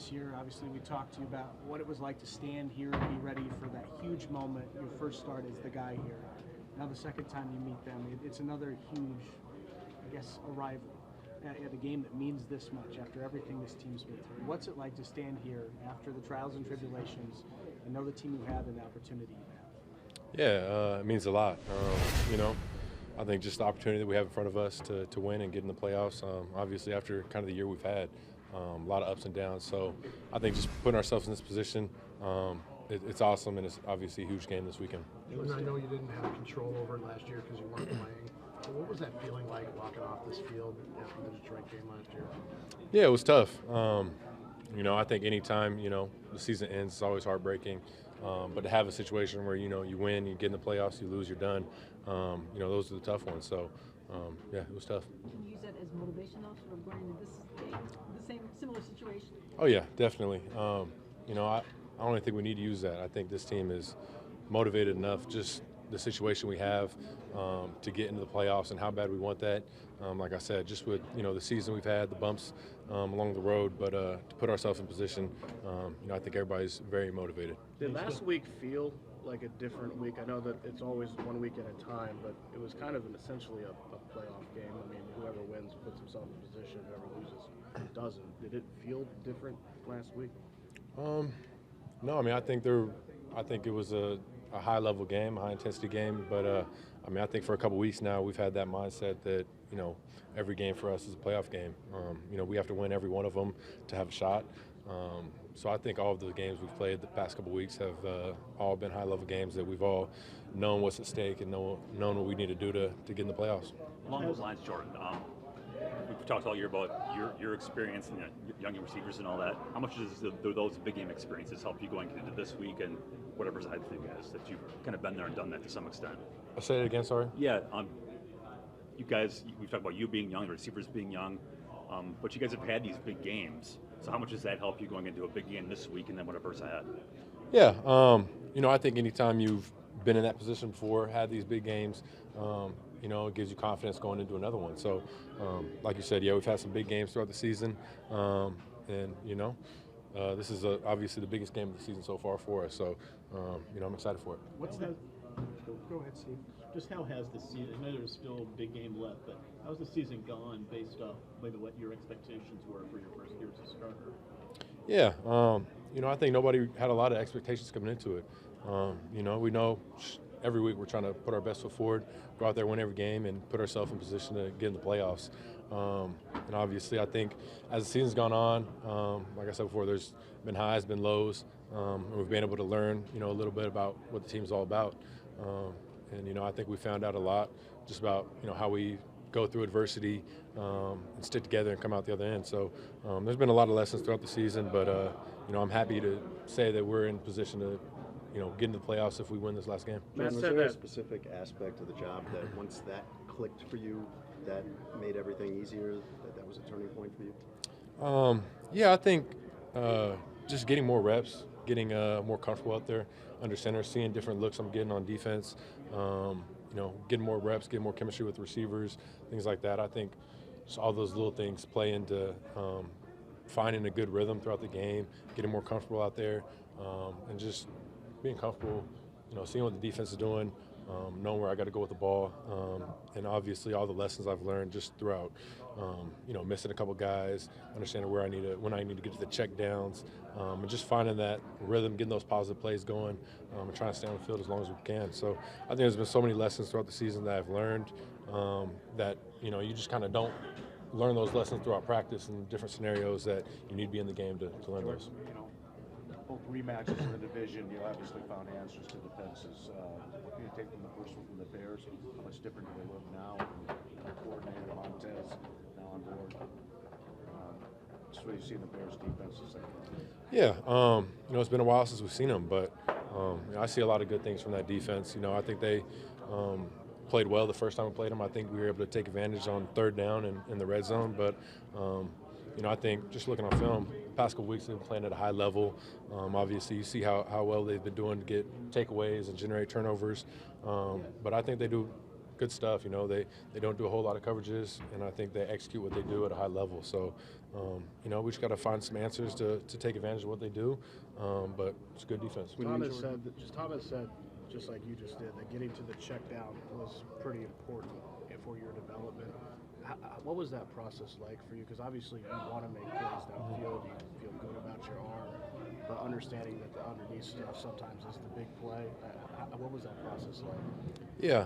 this year. Obviously, we talked to you about what it was like to stand here and be ready for that huge moment, your first start as the guy here. Now the second time you meet them, it's another huge, I guess, arrival at a game that means this much after everything this team's been through. What's it like to stand here after the trials and tribulations and know the team you have and the opportunity you have? Yeah, it means a lot. I think just the opportunity that we have in front of us to win and get in the playoffs, obviously after kind of the year we've had, a lot of ups and downs. So I think just putting ourselves in this position, it's awesome, and it's obviously a huge game this weekend. I know you didn't have control over it last year because you weren't playing. But what was that feeling like walking off this field after the Detroit game last year? Yeah, it was tough. I think anytime, the season ends, it's always heartbreaking. But to have a situation where, you win, you get in the playoffs, you lose, you're done, those are the tough ones. So, yeah, it was tough. Can you use that as motivation, though, sort of going into this game, the same, similar situation? Oh, yeah, definitely. I don't think we need to use that. I think this team is motivated enough, just the situation we have, to get into the playoffs and how bad we want that. Like I said, just with, the season we've had, the bumps along the road, but to put ourselves in position, I think everybody's very motivated. Did last week feel like a different week? I know that it's always 1 week at a time, but it was kind of essentially a playoff game. I mean, whoever wins puts himself in position, whoever loses doesn't. Did it feel different last week? No, I think it was a high-level game, a high-intensity game. But, I think for a couple weeks now we've had that mindset that, every game for us is a playoff game. We have to win every one of them to have a shot. So I think all of the games we've played the past couple weeks have all been high-level games that we've all known what's at stake and known what we need to do to get in the playoffs. Along those lines, Jordan, we've talked all year about your experience and young receivers and all that. How much does those big game experiences help you going into this week and whatever's ahead for you guys, that you've kind of been there and done that to some extent? I'll say it again, sorry? Yeah, you guys, we've talked about you being young, the receivers being young, but you guys have had these big games. So how much does that help you going into a big game this week and then whatever's ahead? Yeah, I think anytime you've been in that position before, had these big games, it gives you confidence going into another one. So, like you said, yeah, we've had some big games throughout the season, this is obviously the biggest game of the season so far for us. So, I'm excited for it. What's that? Go ahead, Steve. Just how has the season, I know there's still a big game left, but how's the season gone based off maybe what your expectations were for your first year as a starter? Yeah, I think nobody had a lot of expectations coming into it. We know every week we're trying to put our best foot forward, go out there, win every game, and put ourselves in position to get in the playoffs. And obviously, I think as the season's gone on, like I said before, there's been highs, been lows, and we've been able to learn, a little bit about what the team's all about. And I think we found out a lot just about, how we go through adversity and stick together and come out the other end. So there's been a lot of lessons throughout the season, but, I'm happy to say that we're in position to, get into the playoffs if we win this last game. John, was there a specific aspect of the job that once that clicked for you, that made everything easier, that was a turning point for you? Yeah, I think just getting more reps, getting more comfortable out there under center, seeing different looks I'm getting on defense, getting more reps, getting more chemistry with receivers, things like that. I think just all those little things play into finding a good rhythm throughout the game, getting more comfortable out there, and just being comfortable, seeing what the defense is doing, knowing where I got to go with the ball, and obviously all the lessons I've learned just throughout, missing a couple guys, understanding when I need to get to the check downs, and just finding that rhythm, getting those positive plays going, and trying to stay on the field as long as we can. So I think there's been so many lessons throughout the season that I've learned that you just kind of don't learn those lessons throughout practice and different scenarios that you need to be in the game to learn those. Both rematches in the division, you obviously found answers to defenses. What can you take from the first one from the Bears? How much different do they look now? And coordinator Montez now on board. Just what do you see in the Bears' defenses? Yeah, it's been a while since we've seen them, but I see a lot of good things from that defense. I think they played well the first time we played them. I think we were able to take advantage on third down and in the red zone, but I think just looking on film, the past couple weeks they've been playing at a high level. Obviously, you see how well they've been doing to get takeaways and generate turnovers. But I think they do a good stuff. You know, they don't do a whole lot of coverages, and I think they execute what they do at a high level. So, you know, we just got to find some answers to take advantage of what they do. But it's good defense. Thomas said, just like you just did, that getting to the check down was pretty important for your development. What was that process like for you? Because obviously you want to make plays downfield, you feel good about your arm, but understanding that the underneath stuff sometimes is the big play. What was that process like? Yeah,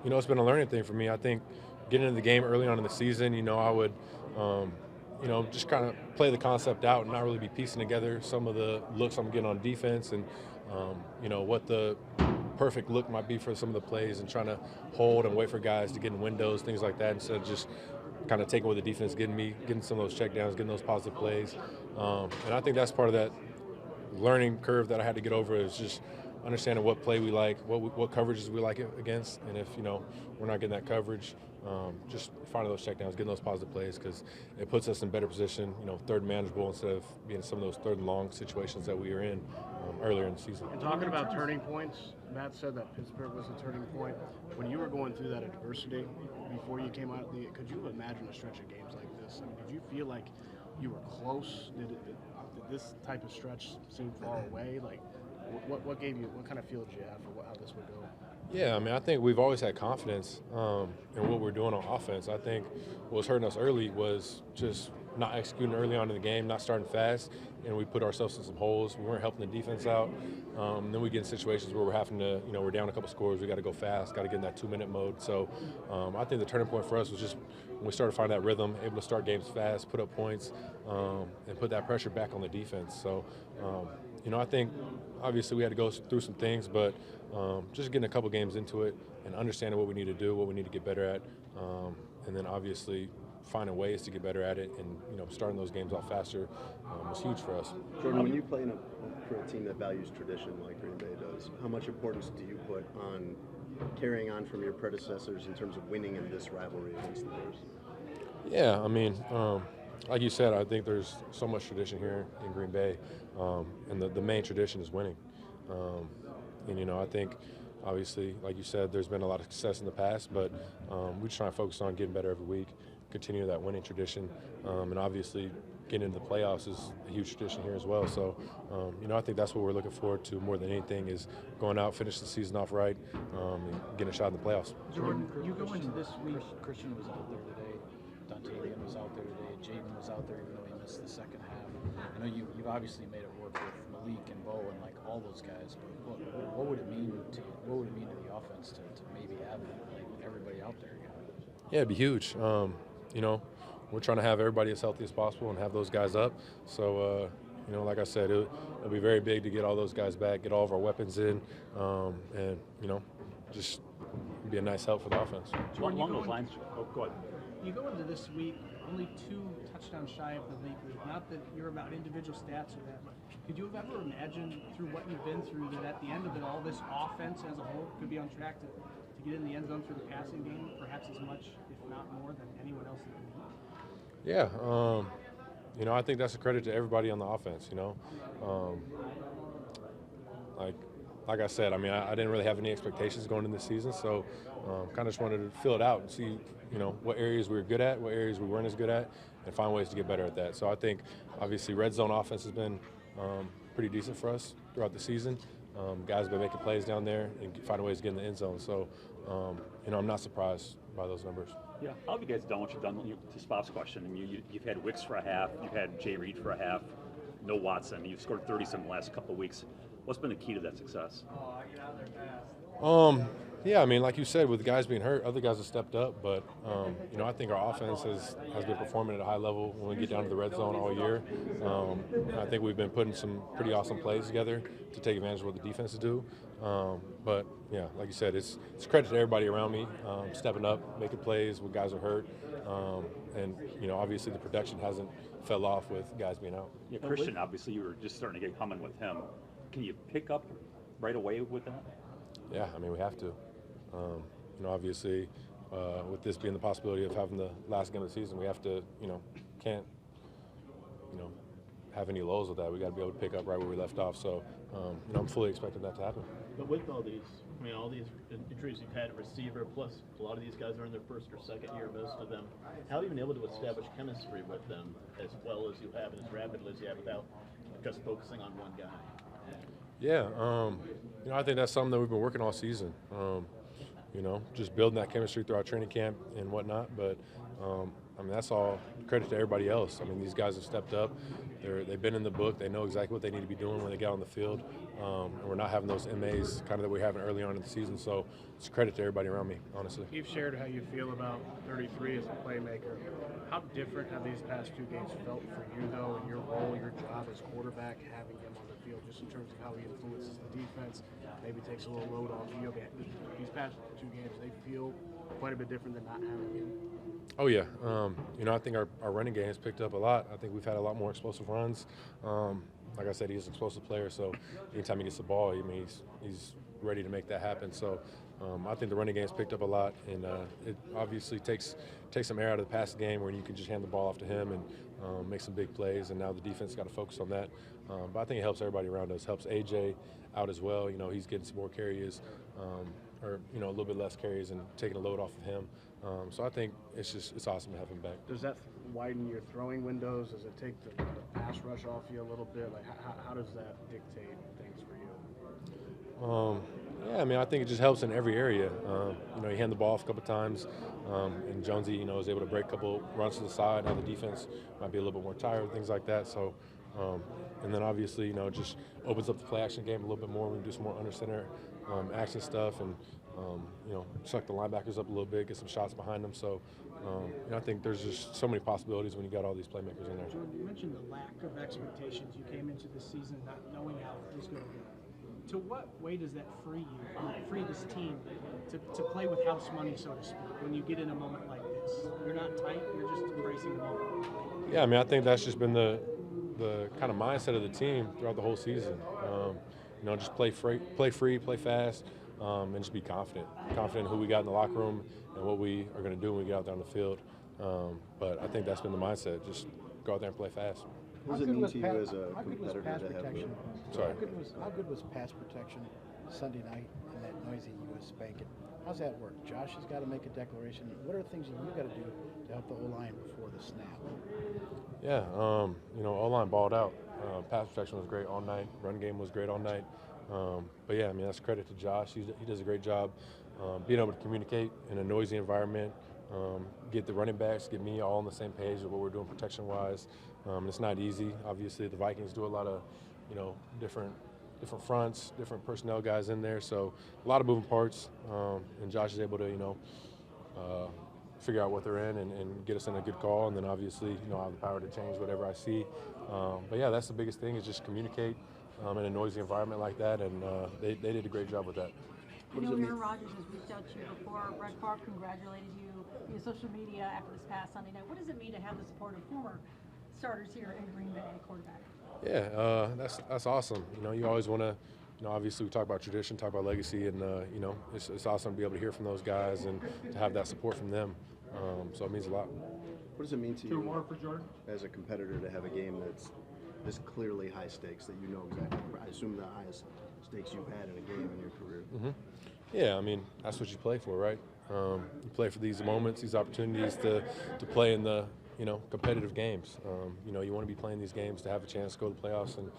you know, it's been a learning thing for me. I think getting into the game early on in the season, you know, I would, you know, just kind of play the concept out and not really be piecing together some of the looks I'm getting on defense and, you know, what the perfect look might be for some of the plays and trying to hold and wait for guys to get in windows, things like that, instead of just kind of taking what the defense is getting some of those checkdowns, getting those positive plays. And I think that's part of that learning curve that I had to get over is just understanding what play we like, what coverages we like it against, and if, you know, we're not getting that coverage, just finding those checkdowns, getting those positive plays, because it puts us in better position, you know, third and manageable instead of being in some of those third and long situations that we were in earlier in the season. And talking about turning points, Matt said that Pittsburgh was a turning point. When you were going through that adversity before you came out of the, could you imagine a stretch of games like this? I mean, did you feel like you were close? Did this type of stretch seem far away? Like, what gave you, what kind of feel did you have for how this would go? Yeah, I mean, I think we've always had confidence in what we're doing on offense. I think what was hurting us early was just not executing early on in the game, not starting fast, and we put ourselves in some holes. We weren't helping the defense out. Then we get in situations where we're having to, you know, we're down a couple scores, we got to go fast, got to get in that 2-minute mode. So I think the turning point for us was just when we started finding that rhythm, able to start games fast, put up points, and put that pressure back on the defense. So, you know, I think obviously we had to go through some things, but just getting a couple games into it and understanding what we need to do, what we need to get better at, and then obviously finding ways to get better at it and, you know, starting those games off faster was huge for us. Jordan, when you play for a team that values tradition like Green Bay does, how much importance do you put on carrying on from your predecessors in terms of winning in this rivalry against the Bears? Yeah, I mean, like you said, I think there's so much tradition here in Green Bay, and the main tradition is winning. And, you know, I think, obviously, like you said, there's been a lot of success in the past, but we try and focus on getting better every week, continue that winning tradition, and obviously getting into the playoffs is a huge tradition here as well. So, you know, I think that's what we're looking forward to more than anything is going out, finish the season off right, and getting a shot in the playoffs. Jordan, you go into this week. Christian was out there today. Dontavian was out there today. Jaden was out there, even though he missed the second half. I know you've obviously made it work with Malik and Bo and like all those guys. But what would it mean to the offense to maybe have like everybody out there again? Yeah, it'd be huge. You know, we're trying to have everybody as healthy as possible and have those guys up. So, you know, like I said, it'll be very big to get all those guys back, get all of our weapons in, and, you know, just be a nice help for the offense. Along those lines, go ahead. You go into this week only 2 touchdowns shy of the league lead. Not that you're about individual stats or that, but could you have ever imagined through what you've been through that at the end of it all, this offense as a whole could be on track to get in the end zone through the passing game, perhaps as much, if not more, than anyone else in the league? Yeah, you know, I think that's a credit to everybody on the offense, you know. Like I said, I mean, I didn't really have any expectations going into the season, so kind of just wanted to fill it out and see, you know, what areas we were good at, what areas we weren't as good at, and find ways to get better at that. So I think, obviously, red zone offense has been pretty decent for us throughout the season. Guys have been making plays down there and finding ways to get in the end zone. So, you know, I'm not surprised by those numbers. Yeah, how have you guys done what you've done? To Spot's question, I mean, you've had Wicks for a half, you've had Jay Reed for a half, no Watson. You've scored 30 in the last couple of weeks. What's been the key to that success? Yeah, I mean, like you said, with guys being hurt, other guys have stepped up. But, you know, I think our offense has been performing at a high level when we get down to the red zone all year. I think we've been putting some pretty awesome plays together to take advantage of what the defenses do. But, yeah, like you said, it's credit to everybody around me, stepping up, making plays when guys are hurt. And, you know, obviously the production hasn't fell off with guys being out. Yeah, Christian, obviously you were just starting to get humming with him. Can you pick up right away with that? Yeah, I mean, we have to. You know, obviously, with this being the possibility of having the last game of the season, we have to, you know, can't, you know, have any lulls with that. We got to be able to pick up right where we left off. So, I'm fully expecting that to happen. But with all these injuries you've had at receiver, plus a lot of these guys are in their first or second year, most of them. How have you been able to establish chemistry with them as well as you have and as rapidly as you have without just focusing on one guy? Yeah, I think that's something that we've been working all season. Just building that chemistry through our training camp and whatnot. But that's all credit to everybody else. These guys have stepped up. They've been in the book. They know exactly what they need to be doing when they get on the field. And we're not having those MAs kind of that we have early on in the season. So it's credit to everybody around me, honestly. You've shared how you feel about 33 as a playmaker. How different have these past 2 games felt for you, though, in your role, your job as quarterback, having him on the field, just in terms of how he influences the defense, maybe takes a little load off you? These past 2 games, they feel quite a bit different than not having him. Oh, yeah. I think our running game has picked up a lot. I think we've had a lot more explosive runs. Like I said, he's an explosive player, so anytime he gets the ball, he's ready to make that happen. So I think the running game's picked up a lot, and it obviously takes some air out of the passing game where you can just hand the ball off to him and make some big plays, and now the defense got to focus on that. But I think it helps everybody around us. Helps AJ out as well. He's getting some more carries, or a little bit less carries and taking a load off of him. So I think it's awesome to have him back. Does that widen your throwing windows? Does it take the pass rush off you a little bit? Like, how does that dictate things for you? Yeah, I think it just helps in every area. You hand the ball off a couple times, and Jonesy, is able to break a couple runs to the side. Now the defense might be a little bit more tired, things like that. So, and then obviously, it just opens up the play action game a little bit more. We can do some more under center action stuff, and chuck the linebackers up a little bit, get some shots behind them. So, I think there's just so many possibilities when you got all these playmakers in there. Jordan, you mentioned the lack of expectations. You came into this season not knowing how it was going to go. To what way does that free this team to play with house money, so to speak, when you get in a moment like this? You're not tight, you're just embracing the moment. Yeah, I think that's just been the kind of mindset of the team throughout the whole season. Just play free, play fast, and just be confident in who we got in the locker room and what we are going to do when we get out there on the field. But I think that's been the mindset, just go out there and play fast. What does it mean to you as a competitor to have How good was pass protection Sunday night in that noisy U.S. Bank? How's that work? Josh has got to make a declaration. What are the things that you got to do to help the O-line before the snap? Yeah, O-line balled out. Pass protection was great all night. Run game was great all night. But yeah, that's credit to Josh. He does a great job being able to communicate in a noisy environment, get the running backs, get me all on the same page of what we're doing protection-wise. It's not easy. Obviously, the Vikings do a lot of, different fronts, different personnel guys in there. So a lot of moving parts, and Josh is able to, figure out what they're in and get us in a good call. And then obviously, I have the power to change whatever I see. But yeah, that's the biggest thing is just communicate in a noisy environment like that. And they did a great job with that. Aaron Rodgers has reached out to you before. Brett Favre congratulated you via social media after this past Sunday night. What does it mean to have the support of former starters here in Green Bay at quarterback? Yeah, that's awesome. You always want to, obviously we talk about tradition, talk about legacy, and it's awesome to be able to hear from those guys and to have that support from them. So it means a lot. What does it mean to you as a competitor to have a game that's this clearly high stakes, that exactly? I assume the highest stakes you've had in a game in your career. Mm-hmm. Yeah, that's what you play for, right? You play for these moments, these opportunities to play in the competitive games. You want to be playing these games to have a chance to go to the playoffs, and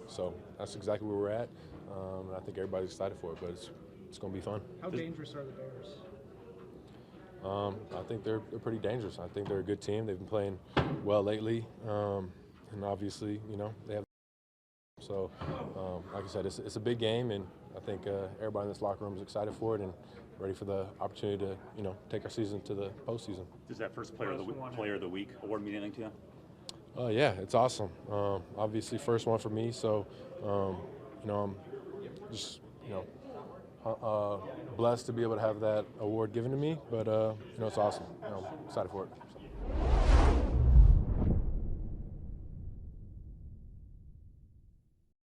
so that's exactly where we're at. And I think everybody's excited for it, but it's going to be fun. How dangerous are the Bears? I think they're pretty dangerous. I think they're a good team. They've been playing well lately, and obviously, they have. So, like I said, it's a big game, and I think everybody in this locker room is excited for it and ready for the opportunity to, take our season to the postseason. Does that first player of the week award mean anything to you? Yeah, it's awesome. Obviously, first one for me. So, I'm just, blessed to be able to have that award given to me. But, it's awesome. I'm excited for it.